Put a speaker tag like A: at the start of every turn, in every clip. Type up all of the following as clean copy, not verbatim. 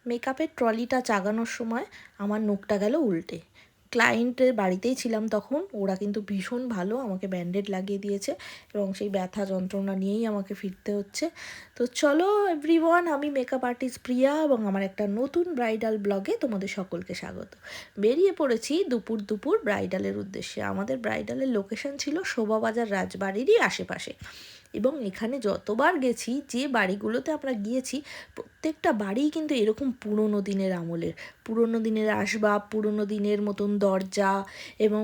A: মেকআপের ট্রলিটা চাগানোর সময় আমার নখটা গেল উল্টে। ক্লায়েন্টের বাড়িতেই ছিলাম তখন, ওরা কিন্তু ভীষণ ভালো, আমাকে ব্যান্ডেড লাগিয়ে দিয়েছে এবং সেই ব্যথা যন্ত্রণা নিয়েই আমাকে ফিরতে হচ্ছে। তো চলো এভরিওয়ান, আমি মেকআপ আর্টিস্ট প্রিয়া এবং আমার একটা নতুন ব্রাইডাল ব্লগে তোমাদের সকলকে স্বাগত। বেরিয়ে পড়েছি দুপুর দুপুর ব্রাইডালের উদ্দেশ্যে। আমাদের ব্রাইডালের লোকেশন ছিল শোভাবাজার রাজবাড়িরই আশেপাশে, এবং এখানে যতবার গেছি, যে বাড়িগুলোতে আমরা গিয়েছি, প্রত্যেকটা বাড়িই কিন্তু এরকম পুরনো দিনের আমলের, পুরনো দিনের আসবাব, পুরনো দিনের মতন দরজা, এবং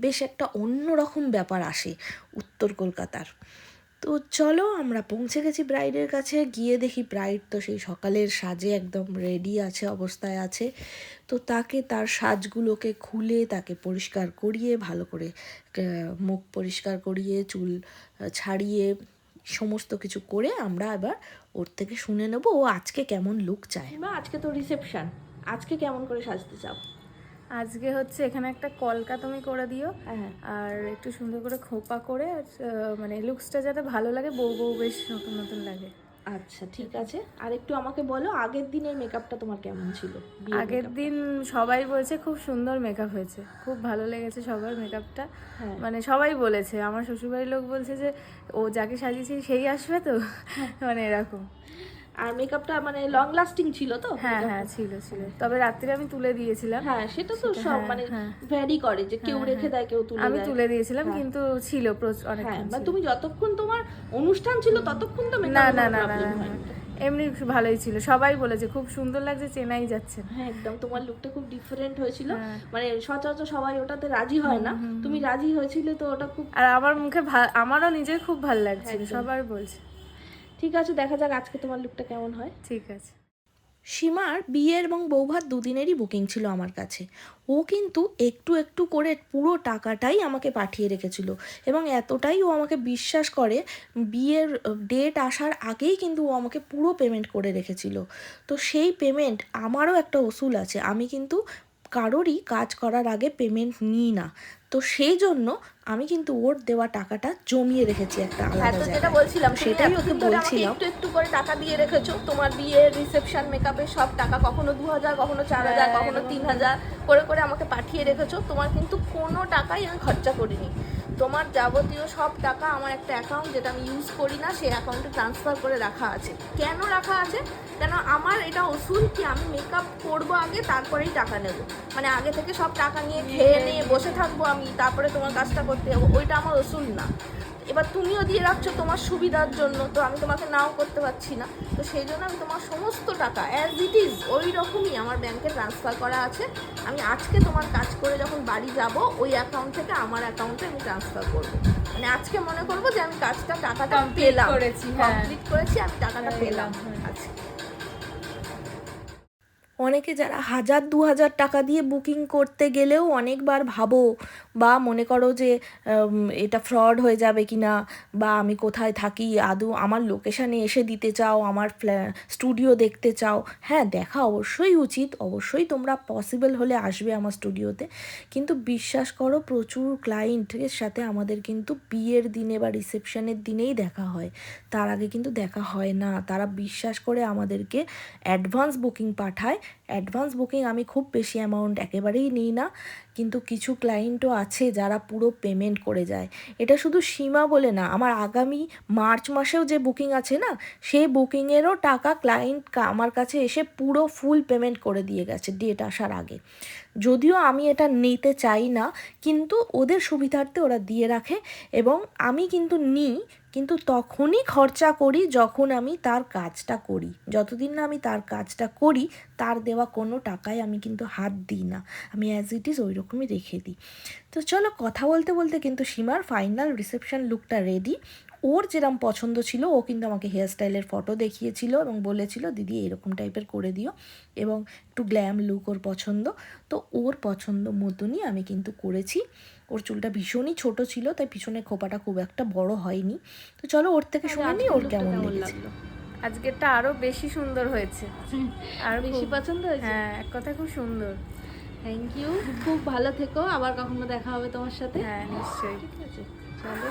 A: বেশ একটা অন্যরকম ব্যাপার আসে উত্তর কলকাতার। তো চলো, আমরা পৌঁছে গেছি ব্রাইডের কাছে। গিয়ে দেখি ব্রাইড তো সেই সকালের সাজে একদম রেডি আছে, অবস্থায় আছে। তো তাকে তার সাজগুলোকে খুলে তাকে পরিষ্কার করিয়ে, ভালো করে মুখ পরিষ্কার করিয়ে, চুল ছাড়িয়ে, সমস্ত কিছু করে আমরা এবার ওর থেকে শুনে নেবো ও আজকে কেমন লুক চায়। বা আজকে তো রিসেপশন, আজকে কেমন করে সাজতে চাও?
B: আজকে হচ্ছে এখানে একটা কলকা তুমি করে দিও,
A: হ্যাঁ,
B: আর একটু সুন্দর করে খোপা করে, মানে লুকসটা যাতে ভালো লাগে, বউ বউ বেশ নতুন নতুন লাগে।
A: আচ্ছা ঠিক আছে। আর একটু আমাকে বলো, আগের দিনের মেকআপটা তোমার কেমন ছিল?
B: আগের দিন সবাই বলছে খুব সুন্দর মেকআপ হয়েছে, খুব ভালো লেগেছে সবার মেকআপটা।
A: হ্যাঁ,
B: মানে সবাই বলেছে, আমার শ্বশুরবাড়ির লোক বলছে যে ও যাকে সাজিয়েছে সেই আসবে তো, মানে এরকম।
A: আর মেকআপটা মানে লং লাস্টিং ছিল তো?
B: হ্যাঁ হ্যাঁ, ছিল ছিল, তবে রাত্রে আমি তুলে দিয়েছিলাম।
A: হ্যাঁ, সেটা তো সব
B: হ্যাঁ,
A: মানে
B: হ্যাঁ,
A: ভ্যারি করে, যে কেউ রেখে দেয়, কেউ তুলে
B: আমি
A: দেয়।
B: তুলে দিয়েছিলাম,
A: হ্যাঁ।
B: কিন্তু ছিল অনেক।
A: হ্যাঁ, মানে তুমি যতক্ষণ তোমার অনুষ্ঠান ছিল ততক্ষণ তো
B: না
A: মেকআপ
B: না
A: কোনো
B: না না
A: প্রবলেম
B: না,
A: হয়নি।
B: এমনি ভালোই ছিল, সবাই বলেছে খুব সুন্দর লাগছে, চেনাই যাচ্ছে না।
A: হ্যাঁ, একদম তোমার লুকটা খুব ডিফারেন্ট হয়েছিল।
B: হ্যাঁ।
A: মানে সচরাচর সবাই ওটাতে রাজি হয় না, তুমি রাজি হয়েছিলে, তো ওটা খুব।
B: আর আমার মুখে আমারও নিজের খুব ভালো লাগছিল,
A: একদম।
B: সবার বলছে।
A: ঠিক আছে, দেখা যাক আজকে তোমার লুকটা কেমন হয়।
B: ঠিক আছে।
A: সীমার বিয়ে এবং বৌভাত দুদিনেরই বুকিং ছিল আমার কাছে। ও কিন্তু একটু একটু করে পুরো টাকাটাই আমাকে পাঠিয়ে রেখেছিল, এবং এতটাই ও আমাকে বিশ্বাস করে, বিয়ের ডেট আসার আগেই কিন্তু ও আমাকে পুরো পেমেন্ট করে রেখেছিল। তো সেই পেমেন্ট, আমারও একটা উসুল আছে, আমি কিন্তু কারোরই কাজ করার আগে পেমেন্ট নিই না। তো সেই জন্য আমি কিন্তু ওর দেওয়া টাকাটা জমিয়ে রেখেছি একটা আলাদা জায়গায়। যেটা বলছিলাম, সেটাই ওকে বলছিলাম। একটু একটু করে টাকা দিয়ে রেখেছো, তোমার বিয়ের রিসেপশন মেকআপের সব টাকা, কখনো 2000, কখনো 4000, কখনো 3000 করে করে আমাকে পাঠিয়ে রেখেছো। তোমার কিন্তু কোনো টাকাই আমি খরচা করিনি। তোমার যাবতীয় সব টাকা আমার একটা অ্যাকাউন্ট, যেটা আমি ইউজ করি না, সেই অ্যাকাউন্টে ট্রান্সফার করে রাখা আছে। কেন রাখা আছে? কেন আমার এটা উসুল কি আমি মেকআপ করবো আগে, তারপরেই টাকা নেব। মানে আগে থেকে সব টাকা নিয়ে খেয়ে নিয়ে বসে থাকবো আমি, তারপরে তোমার কাজটা করতে যাবো, ওইটা আমার উসুল না। এবার তুমিও দিয়ে রাখছো তোমার সুবিধার জন্য, তো আমি তোমাকে নাও করতে পারছি না। তো সেই জন্য আমি তোমার সমস্ত টাকা অ্যাজ ইট ইজ ওই রকমই আমার ব্যাংকে ট্রান্সফার করা আছে। আমি আজকে তোমার কাজ করে যখন বাড়ি যাব, ওই অ্যাকাউন্ট থেকে আমার অ্যাকাউন্টে আমি ট্রান্সফার করবো। মানে আজকে মনে করবো যে আমি কাজটা, টাকাটা পেলাম, কমপ্লিট করেছি, আমি টাকাটা পেলাম আজকে। অনেকে যারা 1000-2000 টাকা দিয়ে বুকিং করতে গেলেও অনেকবার ভাবো, বা মনে করো যে এটা ফ্রড হয়ে যাবে কি না, বা আমি কোথায় থাকি, আদৌ আমার লোকেশানে এসে দিতে চাও, আমার স্টুডিও দেখতে চাও। হ্যাঁ, দেখা অবশ্যই উচিত, অবশ্যই তোমরা পসিবল হলে আসবে আমার স্টুডিওতে। কিন্তু বিশ্বাস করো, প্রচুর ক্লায়েন্টের সাথে আমাদের কিন্তু বিয়ের দিনে বা রিসেপশনের দিনেই দেখা হয়, তার আগে কিন্তু দেখা হয় না। তারা বিশ্বাস করে আমাদেরকে অ্যাডভান্স বুকিং পাঠায়। অ্যাডভান্স বুকিং আমি খুব বেশি অ্যামাউন্ট একেবারেই নিই না, কিন্তু কিছু ক্লায়েন্টও আছে যারা পুরো পেমেন্ট করে যায়। এটা শুধু সীমা বলে না, আমার আগামী মার্চ মাসেও যে বুকিং আছে না, সেই বুকিংয়েরও টাকা ক্লায়েন্ট আমার কাছে এসে পুরো ফুল পেমেন্ট করে দিয়ে গেছে ডেট আসার আগে। যদিও আমি এটা নিতে চাই না, কিন্তু ওদের সুবিধার্থে ওরা দিয়ে রাখে, এবং আমি কিন্তু নিই, কিন্তু তখনই খরচা করি যখন আমি তার কাজটা করি। যতদিন না আমি তার কাজটা করি, তার দেওয়া কোনো টাকায় আমি কিন্তু হাত দিই না, আমি অ্যাজ ইট ইজ ওই রকমই রেখে দিই। তো চলো, কথা বলতে বলতে কিন্তু সীমার ফাইনাল রিসেপশন লুকটা রেডি। ওর যেরকম পছন্দ ছিল, ও কিন্তু আমাকে হেয়ার স্টাইলের ফটো দেখিয়েছিল এবং বলেছিল দিদি এরকম টাইপের করে দিও, এবং একটু গ্ল্যাম লুক ওর পছন্দ। তো ওর পছন্দ মতনই আমি কিন্তু করেছি। ওর চুলটা ভীষণই ছোট ছিল, তাই পিছনে খোপাটা খুব একটা বড় হয়নি। তো চলো ওর থেকে শুনে নিই ওর কেমন লাগলো।
B: আজকেরটা আরো বেশি সুন্দর হয়েছে, আর
A: বেশি পছন্দ হয়েছে?
B: হ্যাঁ, এক কথা খুব সুন্দর।
A: থ্যাংক ইউ, খুব ভালো থেকো, আবার কখনো দেখা হবে তোমার সাথে।
B: হ্যাঁ নিশ্চয়ই।
A: ঠিক আছে, চলো।